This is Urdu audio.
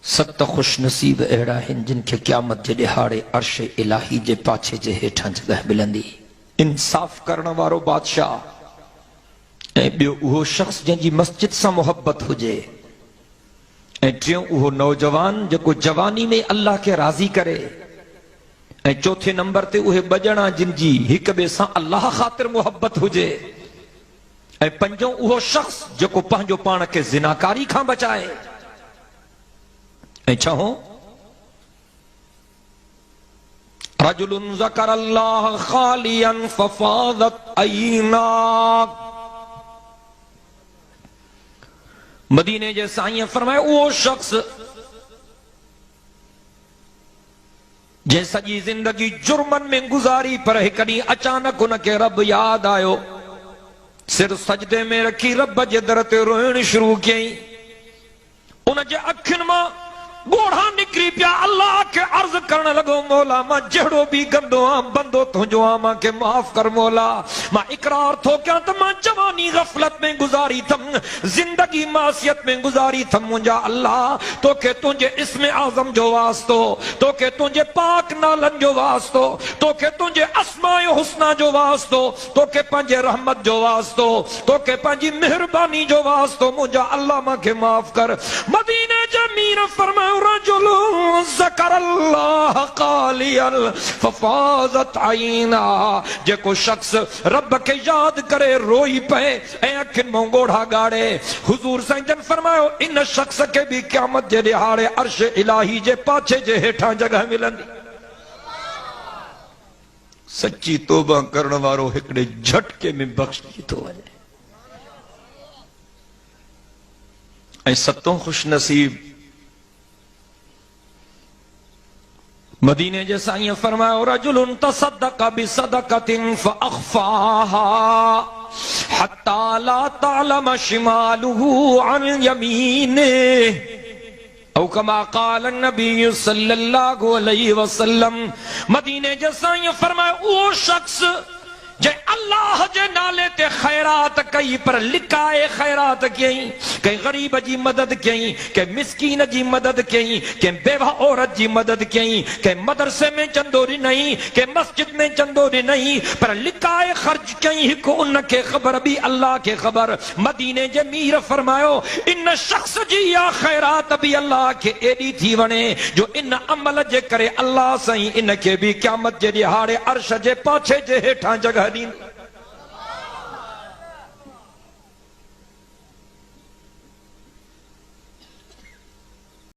ست خوش نصیب اہڑا ہن جن کے قیامت جے دہاڑے عرش الہی جے پاچھے جے ہیٹھاں جگہ ملندی۔ انصاف کرنا وارو بادشاہ اے بیو اوہ شخص جن جی مسجد سا محبت ہو جے، اے ٹریوں اوہ نوجوان جو کو جوانی میں اللہ کے راضی کرے، اے چوتھے نمبر تے اوہ بجنا جن جی ہک بے سا اللہ خاطر محبت ہو جے، اے پنجوں اوہ شخص جو کو پہنجو پان کے زناکاری کھاں بچائے، اے چھہوں رجل ذکر اللہ خالیا ففاضت عیناک۔ مدینے جے سائیں فرمائے وہ شخص جے سجی زندگی جرمن میں گزاری پر ہکڑی اچانک ان کے رب یاد آئیو، سر سجدے میں رکھی رب جے درتے روئن شروع کییں، ان جے اکھن ماں گوڑھا نکری پیا اللہ کے عرض کرنے لگو مولا ماں جہڑو بھی گندو آم بندو تو جو آماں کے معاف کر مولا، ماں اقرار تھو کیا تو ماں جوانی غفلت میں گزاری تھم، زندگی معصیت میں گزاری تھم مجھا اللہ تو کہ تجھے اسم اعظم جو واسطو، تو کہ تجھے پاک نالن جو واسطو، تو کہ تجھے اسماء حسنہ جو واسطو، تو کہ پنجے رحمت جو واسطو، تو کہ پنجی مہربانی جو واسطو مجھا اللہ ماں کے معاف کر۔ مدینے جمیر فرمائے رجل ذکر اللہ قالیا ففاضت عینا، جے کو شخص رب کے یاد کرے روئی پہ اے اکھن مونگوڑا گاڑے، حضور سنجن فرمائے ان شخص کے بھی قیامت جے دہاڑے عرش الہی جے پاچھے جے ہیٹھاں جگہ ملندی۔ سچی توبہ کرنے وارو ہکڑے جھٹکے میں بخش دی تو وجہ اے ستوں خوش نصیب مدینے جیسا یہ فرمایا رجل تصدق بصدقت فاخفاها حتى لا تعلم شماله عن يمينه او كما قال النبي صلی اللہ علیہ وسلم۔ مدینے جیسا یہ فرمایا وہ شخص جے اللہ جے نالے تے خیرات کئی پر لکھائے خیرات کہیں، کہ غریب جی مدد کہیں، کہ مسکین جی مدد کہیں، کہ بیوہ عورت جی مدد کہیں، کہ مدرسے میں چندوری نہیں، کہ مسجد میں چندوری نہیں، پر لکھائے خرچ کہیں کو ان کے خبر بھی اللہ کے خبر۔ مدینے جے میر فرمایو ان شخص جی یا خیرات بھی اللہ کے ایڈی تھی ونے جو ان عمل جے کرے اللہ سہیں ان کے بھی قیامت جے دہاڑے عرش جے پاچھے جے ہیٹھاں جگہ دین۔